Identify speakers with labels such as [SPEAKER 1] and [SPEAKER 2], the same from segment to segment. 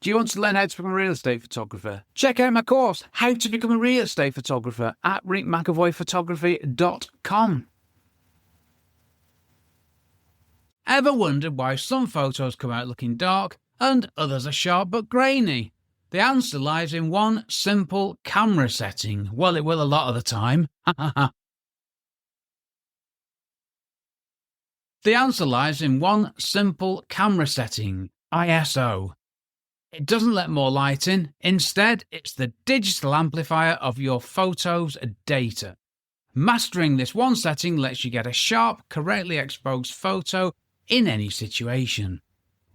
[SPEAKER 1] Do you want to learn how to become a real estate photographer? Check out my course, How to Become a Real Estate Photographer, at rickmcavoyphotography.com. Ever wondered why some photos come out looking dark and others are sharp but grainy? The answer lies in one simple camera setting. Well, it will a lot of the time. The answer lies in one simple camera setting, ISO. It doesn't let more light in. Instead, it's the digital amplifier of your photo's data. Mastering this one setting lets you get a sharp, correctly exposed photo in any situation.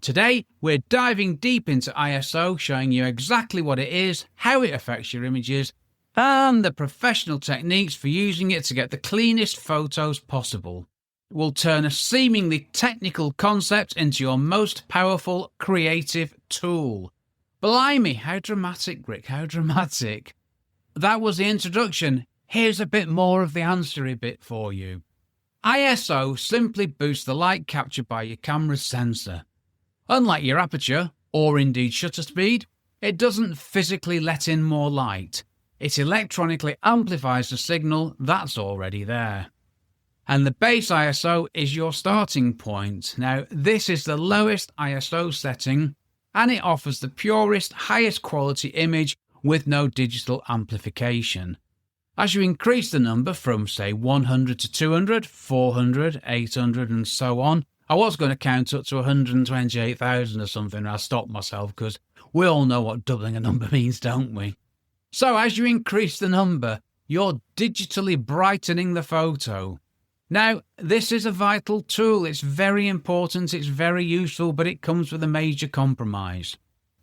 [SPEAKER 1] Today, we're diving deep into ISO, showing you exactly what it is, how it affects your images, and the professional techniques for using it to get the cleanest photos possible. We'll turn a seemingly technical concept into your most powerful creative tool. Blimey, how dramatic, Rick, how dramatic. That was the introduction. Here's a bit more of the answery bit for you. ISO simply boosts the light captured by your camera's sensor. Unlike your aperture, or indeed shutter speed, it doesn't physically let in more light. It electronically amplifies the signal that's already there. And the base ISO is your starting point. Now, this is the lowest ISO setting, and it offers the purest, highest quality image with no digital amplification. As you increase the number from, say, 100 to 200, 400, 800, and so on, I was going to count up to 128,000 or something, and I stopped myself because we all know what doubling a number means, don't we? So as you increase the number, you're digitally brightening the photo. Now, this is a vital tool. It's very important, it's very useful, but it comes with a major compromise.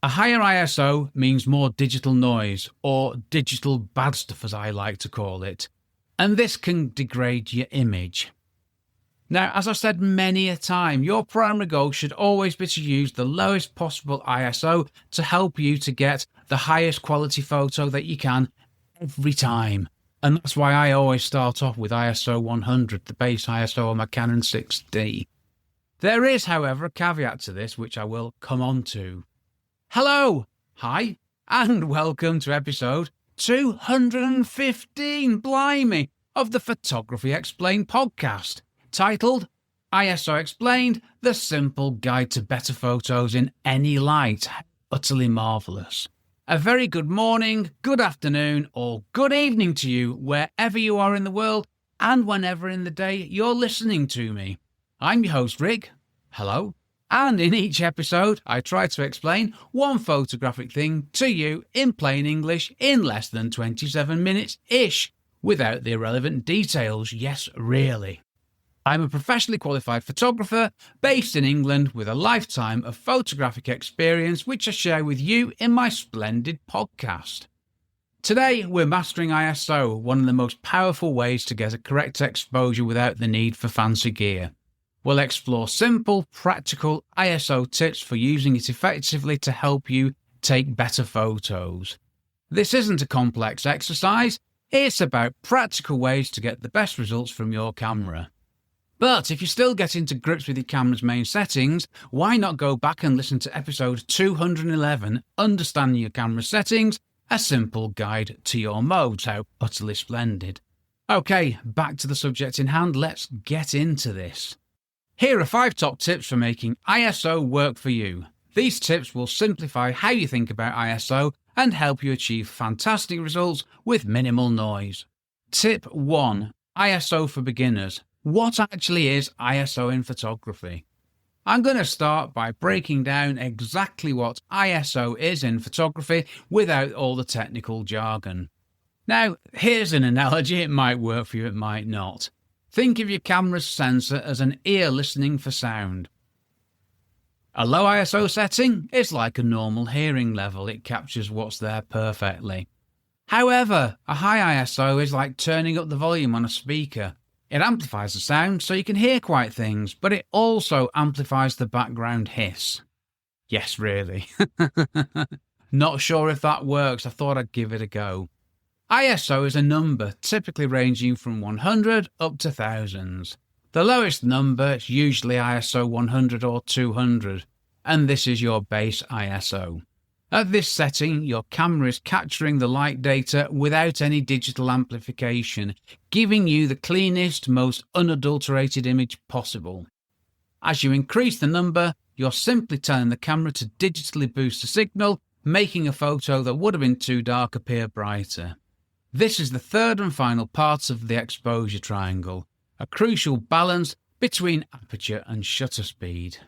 [SPEAKER 1] A higher ISO means more digital noise, or digital bad stuff as I like to call it, and this can degrade your image. Now, as I've said many a time, your primary goal should always be to use the lowest possible ISO to help you to get the highest quality photo that you can every time. And that's why I always start off with ISO 100, the base ISO on my Canon 6D. There is, however, a caveat to this, which I will come on to. Hello, hi, and welcome to episode 215, blimey, of the Photography Explained podcast, titled ISO Explained, the simple guide to better photos in any light. Utterly marvellous. A very good morning, good afternoon, or good evening to you, wherever you are in the world, and whenever in the day you're listening to me. I'm your host, Rick. Hello. And in each episode, I try to explain one photographic thing to you in plain English in less than 27 minutes-ish, without the irrelevant details. Yes, really. I'm a professionally qualified photographer based in England with a lifetime of photographic experience which I share with you in my splendid podcast. Today we're mastering ISO, one of the most powerful ways to get a correct exposure without the need for fancy gear. We'll explore simple, practical ISO tips for using it effectively to help you take better photos. This isn't a complex exercise, it's about practical ways to get the best results from your camera. But if you're still getting to grips with your camera's main settings, why not go back and listen to episode 211, Understanding Your Camera Settings, a simple guide to your modes. How utterly splendid. Okay, back to the subject in hand, let's get into this. Here are 5 top tips for making ISO work for you. These tips will simplify how you think about ISO and help you achieve fantastic results with minimal noise. Tip 1. ISO for beginners. What actually is ISO in photography? I'm going to start by breaking down exactly what ISO is in photography without all the technical jargon. Now, here's an analogy. It might work for you, it might not. Think of your camera's sensor as an ear listening for sound. A low ISO setting is like a normal hearing level. It captures what's there perfectly. However, a high ISO is like turning up the volume on a speaker. It amplifies the sound so you can hear quite things, but it also amplifies the background hiss. Yes, really. Not sure if that works. I thought I'd give it a go. ISO is a number, typically ranging from 100 up to thousands. The lowest number is usually ISO 100 or 200, and this is your base ISO. At this setting, your camera is capturing the light data without any digital amplification, giving you the cleanest, most unadulterated image possible. As you increase the number, you're simply telling the camera to digitally boost the signal, making a photo that would have been too dark appear brighter. This is the third and final part of the exposure triangle, a crucial balance between aperture and shutter speed.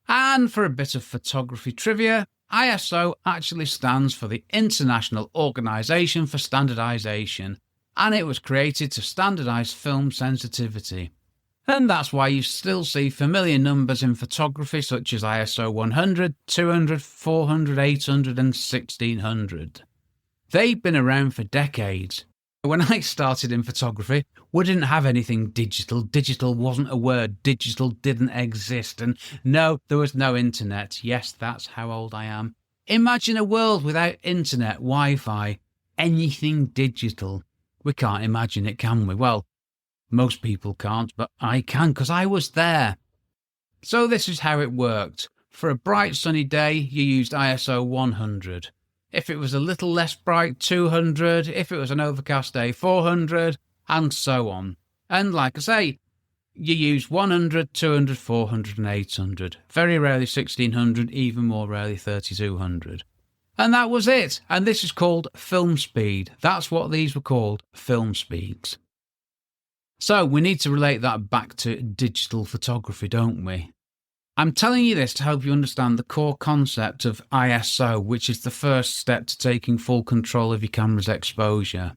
[SPEAKER 1] And for a bit of photography trivia, ISO actually stands for the International Organization for Standardization, and it was created to standardize film sensitivity. And that's why you still see familiar numbers in photography such as ISO 100, 200, 400, 800 and 1600. They've been around for decades. When I started in photography, we didn't have anything digital. Digital wasn't a word. Digital didn't exist. And no, there was no internet. Yes, that's how old I am. Imagine a world without internet, Wi-Fi, anything digital. We can't imagine it, can we? Well, most people can't, but I can because I was there. So this is how it worked. For a bright sunny day, you used ISO 100. If it was a little less bright, 200. If it was an overcast day, 400, and so on. And like I say, you use 100, 200, 400 and 800. Very rarely 1600, even more rarely 3200. And that was it. And this is called film speed. That's what these were called, film speeds. So we need to relate that back to digital photography, don't we? I'm telling you this to help you understand the core concept of ISO, which is the first step to taking full control of your camera's exposure.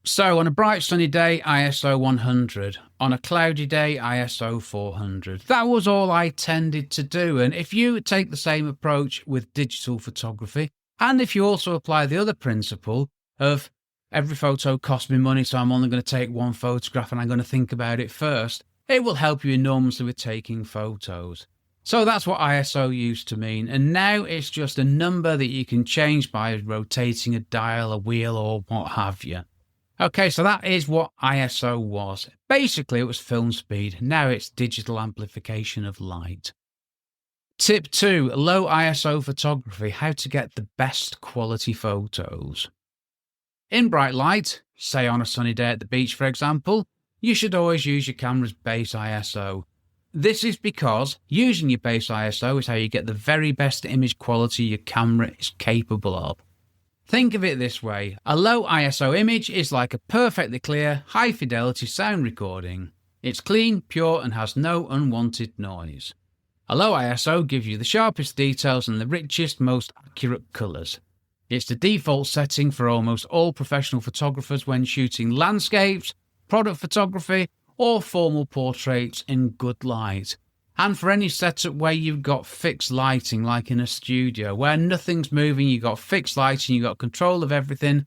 [SPEAKER 1] So on a bright sunny day, ISO 100. On a cloudy day, ISO 400. That was all I tended to do. And if you take the same approach with digital photography, and if you also apply the other principle of every photo costs me money, so I'm only going to take one photograph and I'm going to think about it first, it will help you enormously with taking photos. So that's what ISO used to mean, and now it's just a number that you can change by rotating a dial, a wheel, or what have you. Okay, so that is what ISO was. Basically, it was film speed. Now it's digital amplification of light. Tip 2, low ISO photography, how to get the best quality photos. In bright light, say on a sunny day at the beach for example, you should always use your camera's base ISO. This is because using your base ISO is how you get the very best image quality your camera is capable of. Think of it this way, a low ISO image is like a perfectly clear, high fidelity sound recording. It's clean, pure and has no unwanted noise. A low ISO gives you the sharpest details and the richest, most accurate colours. It's the default setting for almost all professional photographers when shooting landscapes, product photography, or formal portraits in good light. And for any setup where you've got fixed lighting, like in a studio, where nothing's moving, you've got fixed lighting, you've got control of everything,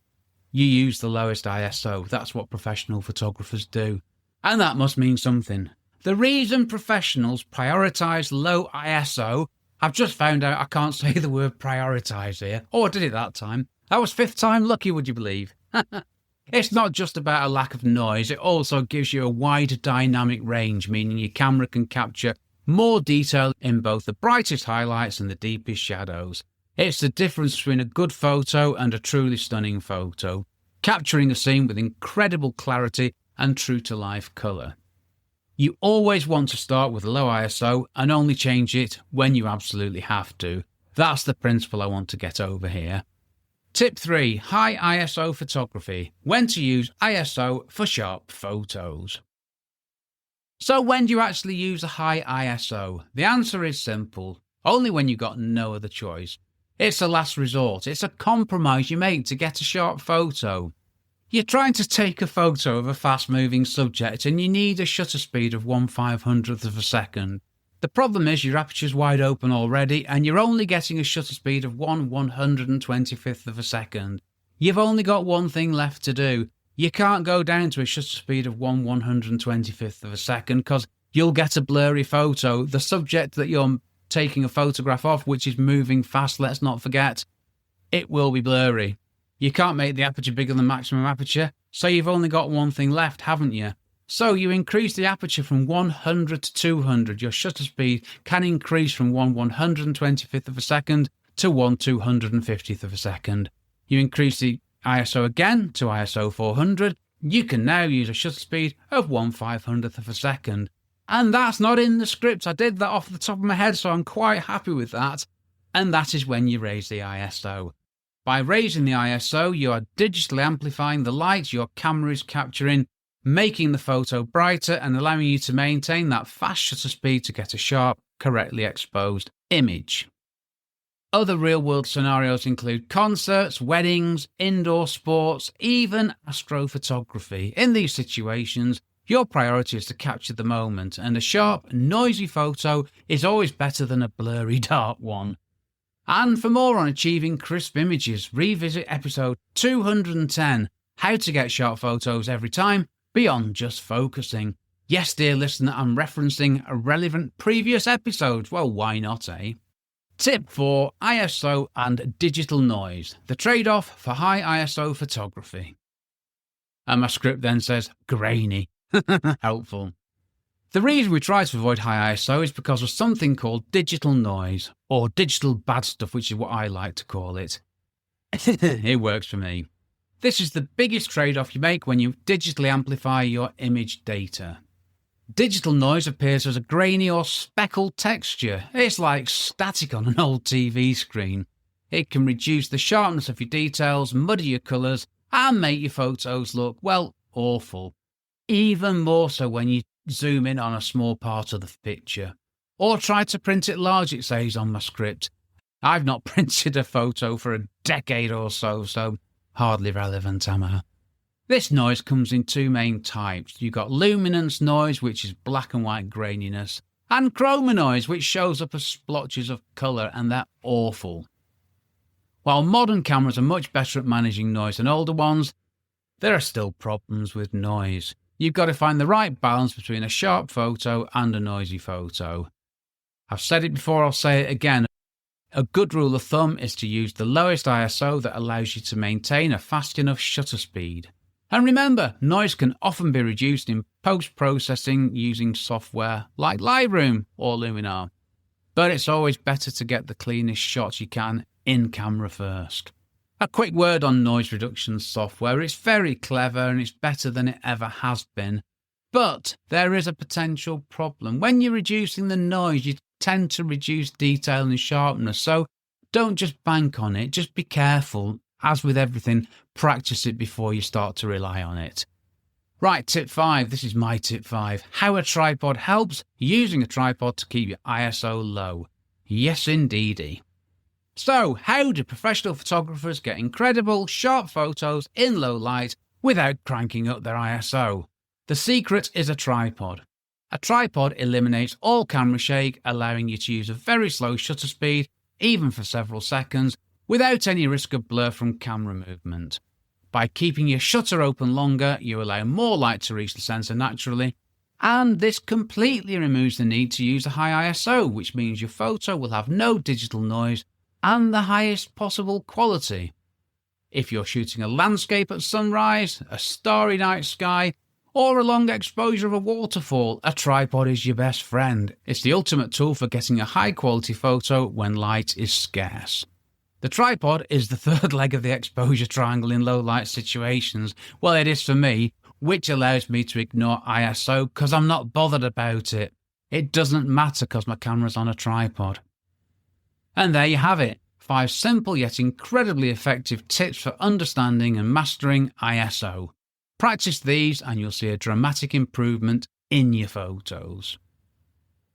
[SPEAKER 1] you use the lowest ISO. That's what professional photographers do. And that must mean something. The reason professionals prioritise low ISO, I've just found out I can't say the word prioritise here. Oh, I did it that time. That was 5th time lucky, would you believe? It's not just about a lack of noise, it also gives you a wide dynamic range, meaning your camera can capture more detail in both the brightest highlights and the deepest shadows. It's the difference between a good photo and a truly stunning photo, capturing a scene with incredible clarity and true-to-life colour. You always want to start with a low ISO and only change it when you absolutely have to. That's the principle I want to get over here. Tip 3. High ISO photography. When to use ISO for sharp photos. So when do you actually use a high ISO? The answer is simple. Only when you've got no other choice. It's a last resort. It's a compromise you make to get a sharp photo. You're trying to take a photo of a fast-moving subject and you need a shutter speed of 1/500th of a second. The problem is your aperture's wide open already and you're only getting a shutter speed of 1/125th of a second. You've only got one thing left to do. You can't go down to a shutter speed of 1/125th of a second because you'll get a blurry photo. The subject that you're taking a photograph of, which is moving fast, let's not forget, it will be blurry. You can't make the aperture bigger than maximum aperture, so you've only got one thing left, haven't you? So you increase the aperture from 100 to 200. Your shutter speed can increase from 1/125th of a second to 1/250th of a second. You increase the ISO again to ISO 400, you can now use a shutter speed of 1/500th of a second. And that's not in the script. I did that off the top of my head, so I'm quite happy with that. And that is when you raise the ISO. By raising the ISO, you are digitally amplifying the light your camera is capturing, making the photo brighter and allowing you to maintain that fast shutter speed to get a sharp, correctly exposed image. Other real-world scenarios include concerts, weddings, indoor sports, even astrophotography. In these situations, your priority is to capture the moment, and a sharp, noisy photo is always better than a blurry, dark one. And for more on achieving crisp images, revisit episode 210, How to Get Sharp Photos Every Time, Beyond Just Focusing. Yes, dear listener, I'm referencing a relevant previous episode. Well, why not, eh? Tip 4, ISO and digital noise, the trade-off for high ISO photography. And my script then says, grainy. Helpful. The reason we try to avoid high ISO is because of something called digital noise, or digital bad stuff, which is what I like to call it. It works for me. This is the biggest trade-off you make when you digitally amplify your image data. Digital noise appears as a grainy or speckled texture. It's like static on an old TV screen. It can reduce the sharpness of your details, muddy your colours, and make your photos look, well, awful. Even more so when you zoom in on a small part of the picture. Or try to print it large, it says on my script. I've not printed a photo for a decade or so hardly relevant, am I? This noise comes in two main types. You've got luminance noise, which is black and white graininess, and chroma noise, which shows up as splotches of colour, and they're awful. While modern cameras are much better at managing noise than older ones, there are still problems with noise. You've got to find the right balance between a sharp photo and a noisy photo. I've said it before, I'll say it again. A good rule of thumb is to use the lowest ISO that allows you to maintain a fast enough shutter speed. And remember, noise can often be reduced in post-processing using software like Lightroom or Luminar. But it's always better to get the cleanest shots you can in camera first. A quick word on noise reduction software. It's very clever and it's better than it ever has been. But there is a potential problem. When you're reducing the noise, you tend to reduce detail and sharpness. So don't just bank on it, just be careful. As with everything, practice it before you start to rely on it. Right, tip 5. This is my tip 5. How a tripod helps using a tripod to keep your ISO low. Yes, indeedy. So, how do professional photographers get incredible, sharp photos in low light without cranking up their ISO? The secret is a tripod. A tripod eliminates all camera shake, allowing you to use a very slow shutter speed, even for several seconds, without any risk of blur from camera movement. By keeping your shutter open longer, you allow more light to reach the sensor naturally, and this completely removes the need to use a high ISO, which means your photo will have no digital noise and the highest possible quality. If you're shooting a landscape at sunrise, a starry night sky, or a long exposure of a waterfall, a tripod is your best friend. It's the ultimate tool for getting a high quality photo when light is scarce. The tripod is the third leg of the exposure triangle in low light situations. Well, it is for me, which allows me to ignore ISO because I'm not bothered about it. It doesn't matter because my camera's on a tripod. And there you have it. 5 simple yet incredibly effective tips for understanding and mastering ISO. Practice these and you'll see a dramatic improvement in your photos.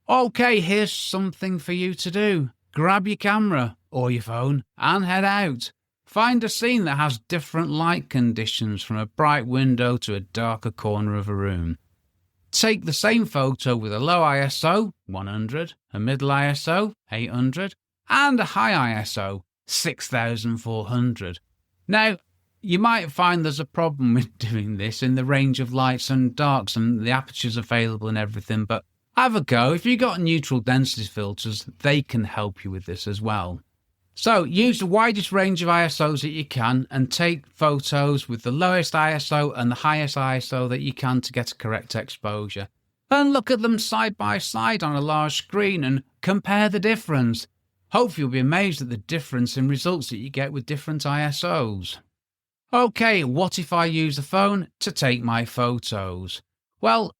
[SPEAKER 1] Okay, here's something for you to do. Grab your camera or your phone and head out. Find a scene that has different light conditions, from a bright window to a darker corner of a room. Take the same photo with a low ISO, 100, a middle ISO, 800, and a high ISO, 6400. Now, you might find there's a problem with doing this in the range of lights and darks and the apertures available and everything, but have a go. If you've got neutral density filters, they can help you with this as well. So use the widest range of ISOs that you can and take photos with the lowest ISO and the highest ISO that you can to get a correct exposure. And look at them side by side on a large screen and compare the difference. Hopefully you'll be amazed at the difference in results that you get with different ISOs. Okay, what if I use the phone to take my photos? Well,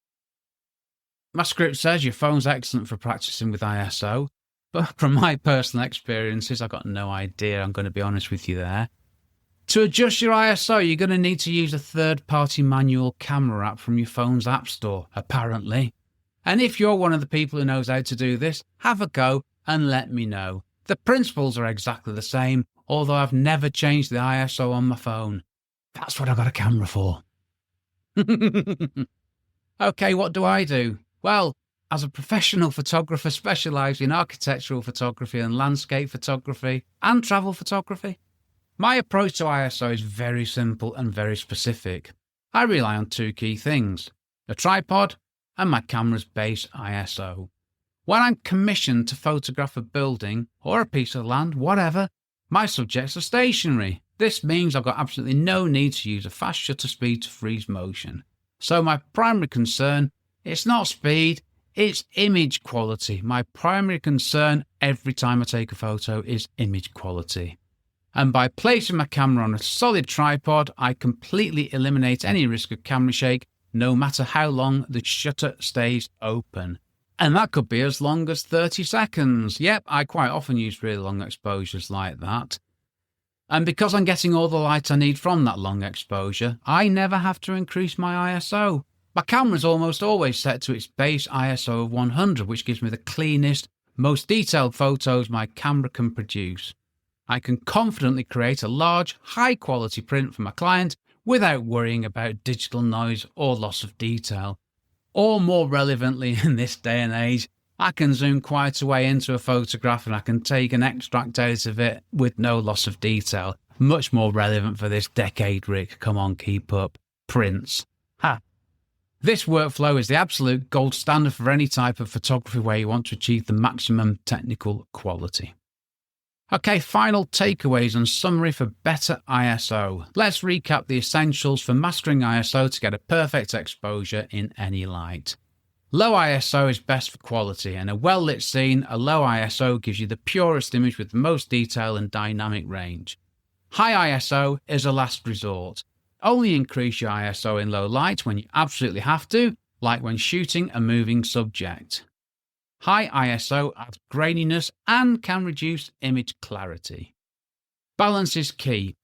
[SPEAKER 1] my script says your phone's excellent for practicing with ISO, but from my personal experiences, I've got no idea, I'm going to be honest with you there. To adjust your ISO, you're going to need to use a third-party manual camera app from your phone's app store, apparently. And if you're one of the people who knows how to do this, have a go and let me know. The principles are exactly the same, although I've never changed the ISO on my phone. That's what I got a camera for. Okay, what do I do? Well, as a professional photographer specialising in architectural photography and landscape photography and travel photography, my approach to ISO is very simple and very specific. I rely on two key things: a tripod and my camera's base ISO. When I'm commissioned to photograph a building or a piece of land, whatever, my subjects are stationary. This means I've got absolutely no need to use a fast shutter speed to freeze motion. So my primary concern, it's not speed, it's image quality. My primary concern every time I take a photo is image quality. And by placing my camera on a solid tripod, I completely eliminate any risk of camera shake, no matter how long the shutter stays open. And that could be as long as 30 seconds. Yep, I quite often use really long exposures like that. And because I'm getting all the light I need from that long exposure, I never have to increase my ISO. My camera's almost always set to its base ISO of 100, which gives me the cleanest, most detailed photos my camera can produce. I can confidently create a large, high-quality print for my client without worrying about digital noise or loss of detail. Or more relevantly in this day and age, I can zoom quite a way into a photograph and I can take an extract out of it with no loss of detail. Much more relevant for this decade, Rick. Come on, keep up. Prints. Ha! This workflow is the absolute gold standard for any type of photography where you want to achieve the maximum technical quality. Okay, final takeaways and summary for better ISO. Let's recap the essentials for mastering ISO to get a perfect exposure in any light. Low ISO is best for quality. In a well-lit scene, a low ISO gives you the purest image with the most detail and dynamic range. High ISO is a last resort. Only increase your ISO in low light when you absolutely have to, like when shooting a moving subject. High ISO adds graininess and can reduce image clarity. Balance is key.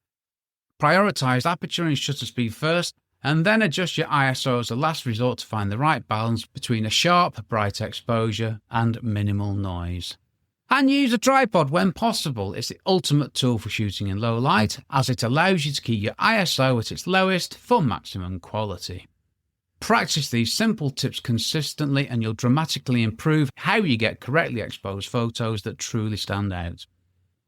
[SPEAKER 1] Prioritize aperture and shutter speed first, and then adjust your ISO as a last resort to find the right balance between a sharp, bright exposure and minimal noise. And use a tripod when possible. It's the ultimate tool for shooting in low light, as it allows you to keep your ISO at its lowest for maximum quality. Practice these simple tips consistently and you'll dramatically improve how you get correctly exposed photos that truly stand out.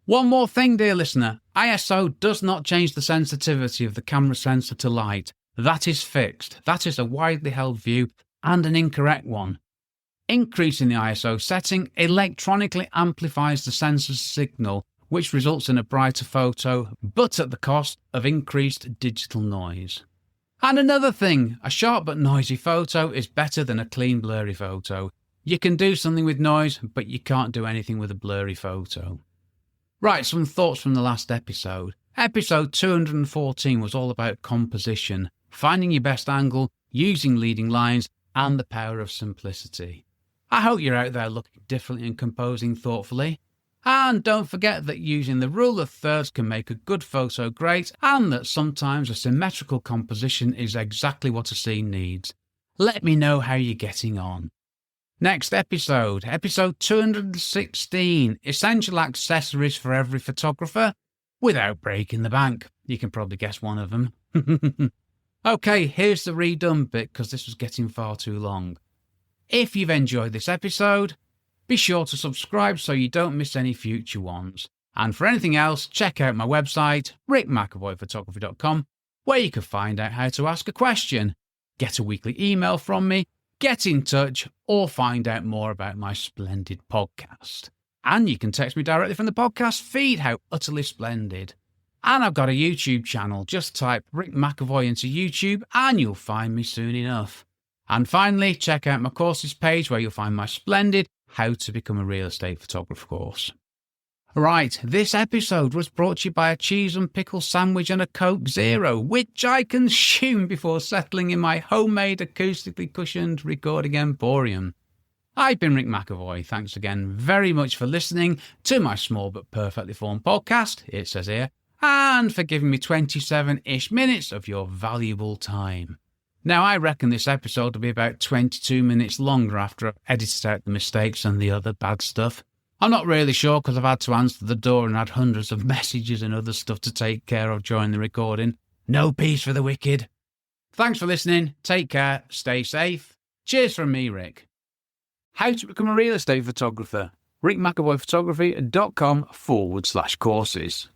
[SPEAKER 1] One more thing, dear listener, ISO does not change the sensitivity of the camera sensor to light. That is fixed. That is a widely held view and an incorrect one. Increasing the ISO setting electronically amplifies the sensor's signal, which results in a brighter photo, but at the cost of increased digital noise. And another thing, a sharp but noisy photo is better than a clean, blurry photo. You can do something with noise, but you can't do anything with a blurry photo. Right, some thoughts from the last episode. Episode 214 was all about composition, finding your best angle, using leading lines, and the power of simplicity. I hope you're out there looking differently and composing thoughtfully. And don't forget that using the rule of thirds can make a good photo great, and that sometimes a symmetrical composition is exactly what a scene needs. Let me know how you're getting on. Next episode 216, essential accessories for every photographer without breaking the bank. You can probably guess one of them. Okay, here's the redone bit because this was getting far too long. If you've enjoyed this episode, be sure to subscribe so you don't miss any future ones. And for anything else, check out my website, rickmcavoyphotography.com, where you can find out how to ask a question, get a weekly email from me, get in touch, or find out more about my splendid podcast. And you can text me directly from the podcast feed. How utterly splendid. And I've got a YouTube channel. Just type Rick McAvoy into YouTube and you'll find me soon enough. And finally, check out my courses page where you'll find my splendid How to Become a Real Estate Photographer course. Right, this episode was brought to you by a cheese and pickle sandwich and a Coke Zero, which I consumed before settling in my homemade acoustically cushioned recording emporium. I've been Rick McAvoy. Thanks again very much for listening to my small but perfectly formed podcast, it says here, and for giving me 27-ish minutes of your valuable time. Now, I reckon this episode will be about 22 minutes longer after I've edited out the mistakes and the other bad stuff. I'm not really sure because I've had to answer the door and had hundreds of messages and other stuff to take care of during the recording. No peace for the wicked. Thanks for listening. Take care. Stay safe. Cheers from me, Rick. How to become a real estate photographer. rickmcavoyphotography.com/courses.